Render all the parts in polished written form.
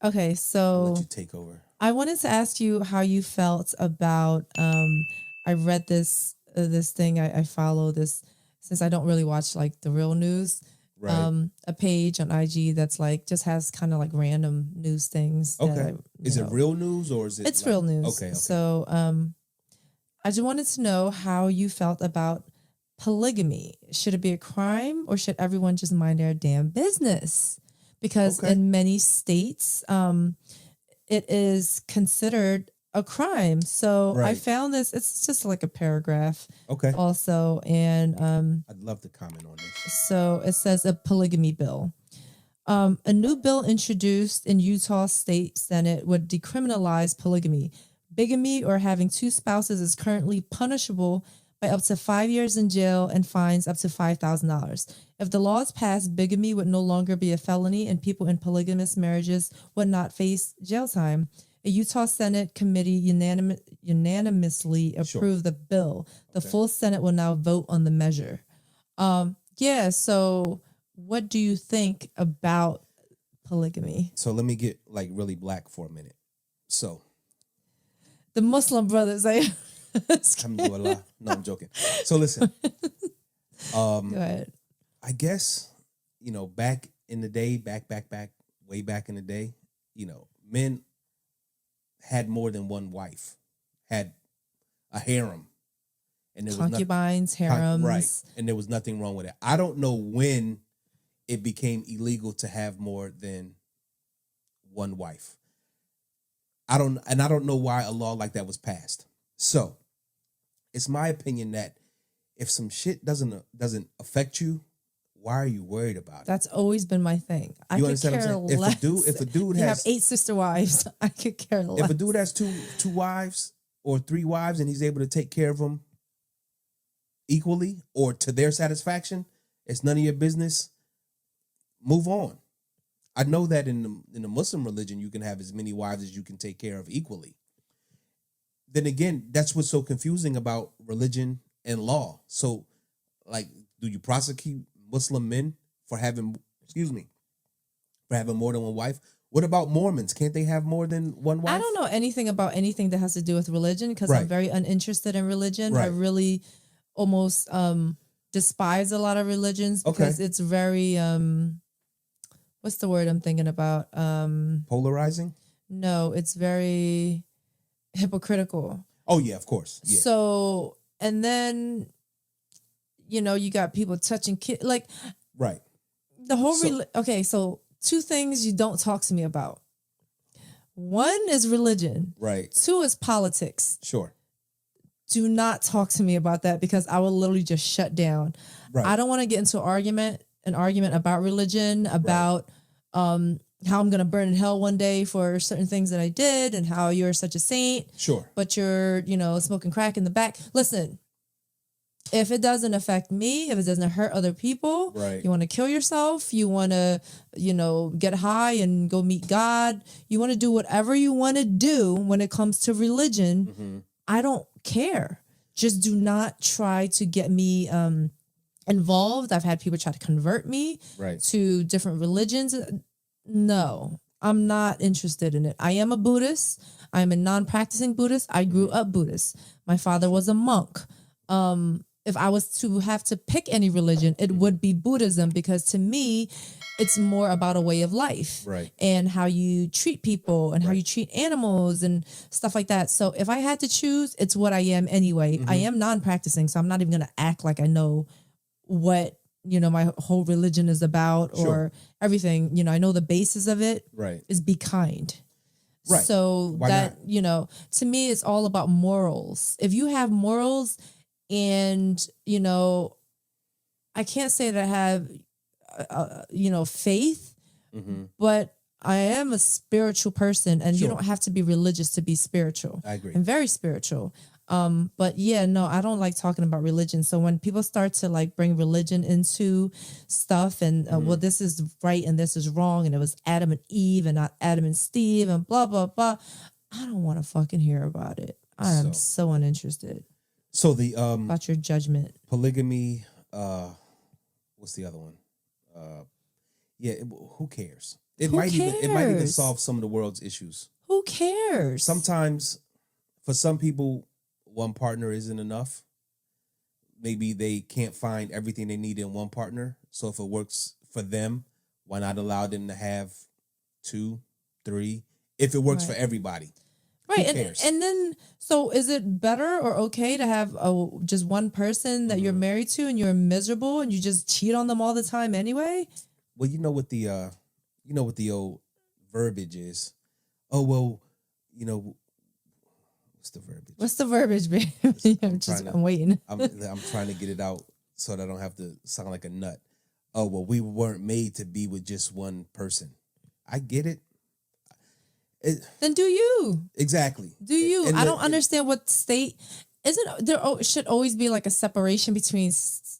Okay, I'll let so you take over. I wanted to ask you how you felt about. I read this thing. I follow this since I don't really watch like the real news. Right. A page on IG that's like just has kind of like random news things that Okay. Is it real news or is it it's like real news. okay, okay. So I just wanted to know how you felt about polygamy. Should it be a crime or should everyone just mind their damn business? Because Okay. in many states, it is considered a crime. So I Right. found this, it's just like a paragraph Okay. also. And I'd love to comment on this. so it says a polygamy bill. A new bill introduced in Utah State Senate would decriminalize polygamy. Bigamy or having two spouses is currently punishable by up to 5 years in jail and fines up to $5,000. If the law is passed, bigamy would no longer be a felony and people in polygamous marriages would not face jail time. A Utah Senate committee unanimously approved the bill. The full Senate will now vote on the measure. Yeah, so what do you think about polygamy? So let me get like really black for a minute. So The Muslim brothers, alhamdulillah. No, I'm joking. So listen. Go ahead. I guess, back in the day, way back in the day, men had more than one wife, had a harem. And there Concubines, harems. Right. And there was nothing wrong with it. I don't know when it became illegal to have more than one wife. I don't know why a law like that was passed. So it's my opinion that if some shit doesn't affect you, why are you worried about it? That's always been my thing. I could care less. If a dude you has have 8 sister wives, I could care less. If a dude has two wives or 3 wives and he's able to take care of them equally or to their satisfaction, it's none of your business. Move on. I know that in the Muslim religion, you can have as many wives as you can take care of equally. Then again, that's what's so confusing about religion and law. So, like, do you prosecute Muslim men for having more than one wife? What about Mormons? Can't they have more than one wife? I don't know anything about anything that has to do with religion because I'm very uninterested in religion. Right. I really almost despise a lot of religions because it's very what's the word I'm thinking about? Polarizing? No, it's very hypocritical. Oh yeah, of course. Yeah. So, and then you got people touching kids, like right. The whole okay, so 2 things you don't talk to me about. 1 is religion. Right. 2 is politics. Sure. Do not talk to me about that because I will literally just shut down. Right. I don't want to get into an argument about religion, about how I'm going to burn in hell one day for certain things that I did and how you're such a saint. Sure. But you're, smoking crack in the back. Listen, if it doesn't affect me, if it doesn't hurt other people, right. You want to kill yourself, you want to, get high and go meet God, you want to do whatever you want to do when it comes to religion, mm-hmm. I don't care. Just do not try to get me involved. I've had people try to convert me to different religions. No, I'm not interested in it. I am a Buddhist. I am a non-practicing Buddhist. I grew up Buddhist. My father was a monk. If I was to have to pick any religion, it would be Buddhism because to me, it's more about a way of life and how you treat people and how you treat animals and stuff like that. So if I had to choose, it's what I am anyway. Mm-hmm. I am non-practicing, so I'm not even going to act like I know what, my whole religion is about or everything. I know the basis of it is be kind. Right. So why that, not? To me, it's all about morals. If you have morals and, I can't say that I have, faith, mm-hmm. but I am a spiritual person and you don't have to be religious to be spiritual. I agree. I'm very spiritual. But yeah, no, I don't like talking about religion. So when people start to like bring religion into stuff and, well, this is right and this is wrong. And it was Adam and Eve and not Adam and Steve and blah, blah, blah. I don't want to fucking hear about it. I am so uninterested. So the, about your judgment. Polygamy, what's the other one? Yeah, who cares? It Who might even cares? solve some of the world's issues. Who cares? Sometimes, for some people, one partner isn't enough. Maybe they can't find everything they need in one partner. So if it works for them, why not allow them to have 2, 3? If it works for everybody. Right. Who cares? And then, so is it better or okay to have just one person that you're married to and you're miserable and you just cheat on them all the time anyway? Well, you know what the old verbiage is. Oh, well, what's the verbiage? What's the verbiage, babe? I'm waiting. I'm trying to get it out so that I don't have to sound like a nut. Oh, well, we weren't made to be with just one person. I get it. Then do you. Exactly. Do you? I don't understand what state... Isn't there should always be like a separation between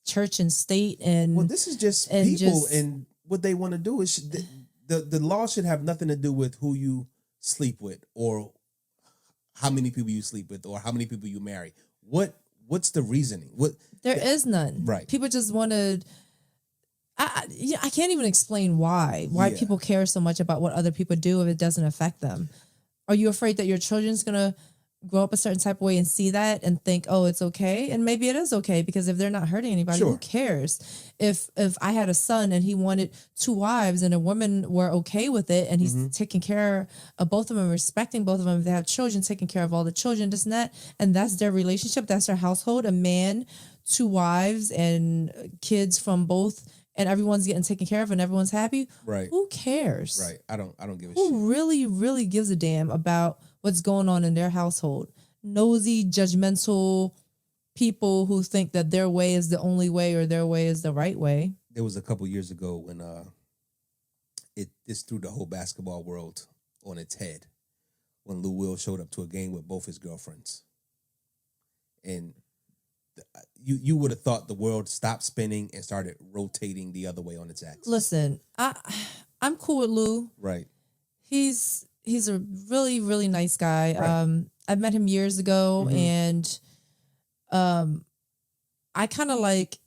church and state? And well, this is just people and what they want to do. Is the law should have nothing to do with who you sleep with or how many people you sleep with or how many people you marry. What's the reasoning? There is none. Right. People just want to... I can't even explain why people care so much about what other people do if it doesn't affect them. Are you afraid that your children's going to grow up a certain type of way and see that and think, oh, it's okay? And maybe it is okay, because if they're not hurting anybody, who cares? If I had a son and he wanted 2 wives and a woman were okay with it and he's taking care of both of them, respecting both of them, if they have children, taking care of all the children, this and that, and that's their relationship, that's their household, a man, 2 wives and kids from both, and everyone's getting taken care of and everyone's happy. Right. Who cares? Right. I don't give a shit. Who really, really gives a damn about what's going on in their household? Nosy, judgmental people who think that their way is the only way or their way is the right way. There was a couple years ago when this threw the whole basketball world on its head when Lou Will showed up to a game with both his girlfriends. And you would have thought the world stopped spinning and started rotating the other way on its axis. Listen, I'm cool with Lou. Right. He's a really, really nice guy. Right. I met him years ago, and I kind of like,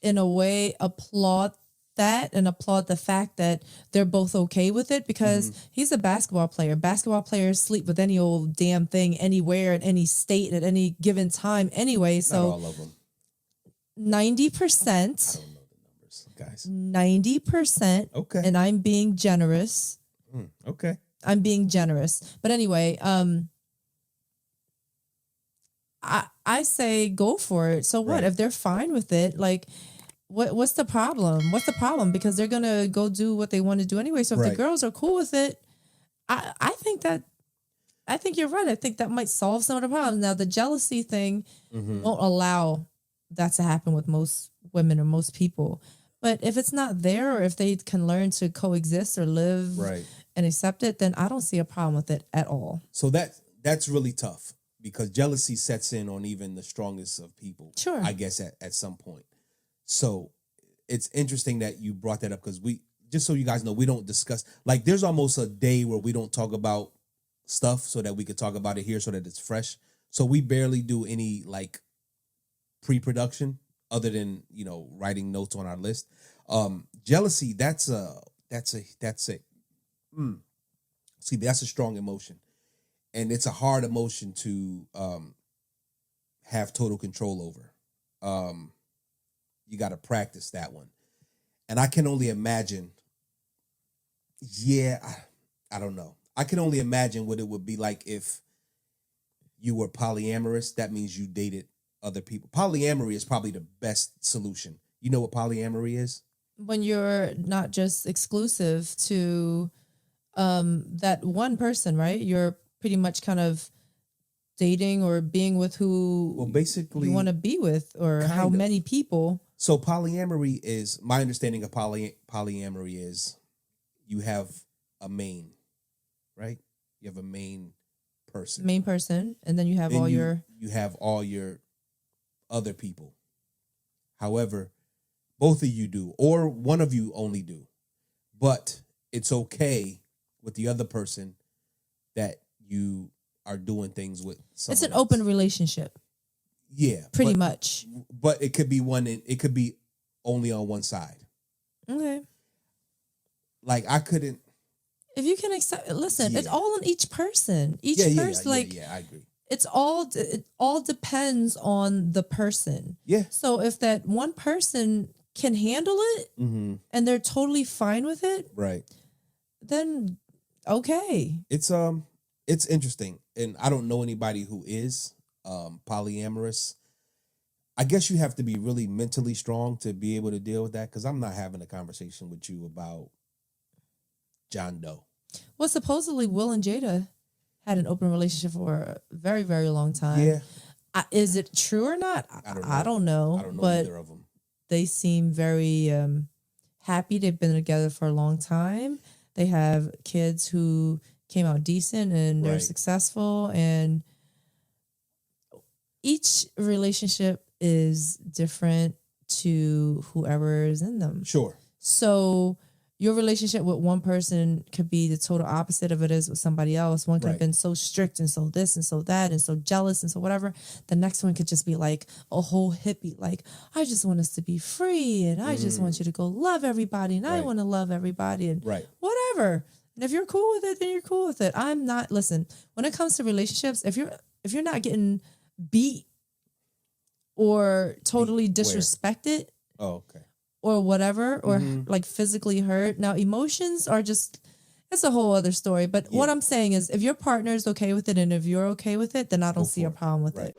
in a way, applaud that and applaud the fact that they're both okay with it, because he's a basketball player. Basketball players sleep with any old damn thing, anywhere, in any state, at any given time anyway. So not all of them. 90%. I don't know the numbers, guys. 90%. Okay. And I'm being generous. Okay. I'm being generous. But anyway, I say go for it. So what? Right. If they're fine with it, like, what's the problem? What's the problem? Because they're gonna go do what they want to do anyway. So if the girls are cool with it, I think you're right. I think that might solve some of the problems. Now the jealousy thing won't allow that to happen with most women or most people. But if it's not there, or if they can learn to coexist or live and accept it, then I don't see a problem with it at all. So that's really tough, because jealousy sets in on even the strongest of people. Sure. I guess at some point. So it's interesting that you brought that up, because just so you guys know, we don't discuss, like, there's almost a day where we don't talk about stuff so that we could talk about it here so that it's fresh. So we barely do any like pre-production other than, writing notes on our list. Jealousy, that's a strong emotion, and it's a hard emotion to have total control over. You got to practice that one. And I can only imagine, I don't know. I can only imagine what it would be like if you were polyamorous. That means you dated other people. Polyamory is probably the best solution. You know what polyamory is? When you're not just exclusive to that one person, right? You're pretty much kind of dating or being with who basically you want to be with, or how many people. So polyamory is, my understanding of polyamory is you have a main, right? You have a main person. Main person, and then you have you have all your other people. However, both of you do, or one of you only do. But it's okay with the other person that you are doing things with someone It's an else. open relationship. Yeah. Pretty much. But it could be it could be only on one side. Okay. Like, I couldn't, If you can accept, listen, it's Yeah. all on each person. Each person, like, I agree. it all depends on the person. Yeah. So if that one person can handle it Mm-hmm. and they're totally fine with it, Right. then okay. It's interesting, and I don't know anybody who is polyamorous. I guess you have to be really mentally strong to be able to deal with that, because I'm not having a conversation with you about John Doe. Well, supposedly Will and Jada had an open relationship for a very, very long time. Yeah. Is it true or not? I don't know. I don't know. I don't know but either of them. they seem very happy. They've been together for a long time. They have kids who came out decent and they're Right. successful. And each relationship is different to whoever is in them. Sure. So your relationship with one person could be the total opposite of it is with somebody else. One could have Right. been so strict and so this and so that and so jealous and so whatever. The next one could just be like a whole hippie. Like, I just want us to be free and I just want you to go love everybody and I Right. want to love everybody and Right. whatever. And if you're cool with it, then you're cool with it. I'm not, listen, when it comes to relationships, if you're not getting beat or totally Beat where? disrespected, Oh, okay. or whatever, or Mhm. like physically hurt. Now, emotions are just, it's a whole other story. But what Yeah. I'm saying is, if your partner is okay with it and if you're okay with it, then I don't Go see a for it. problem with Right. it.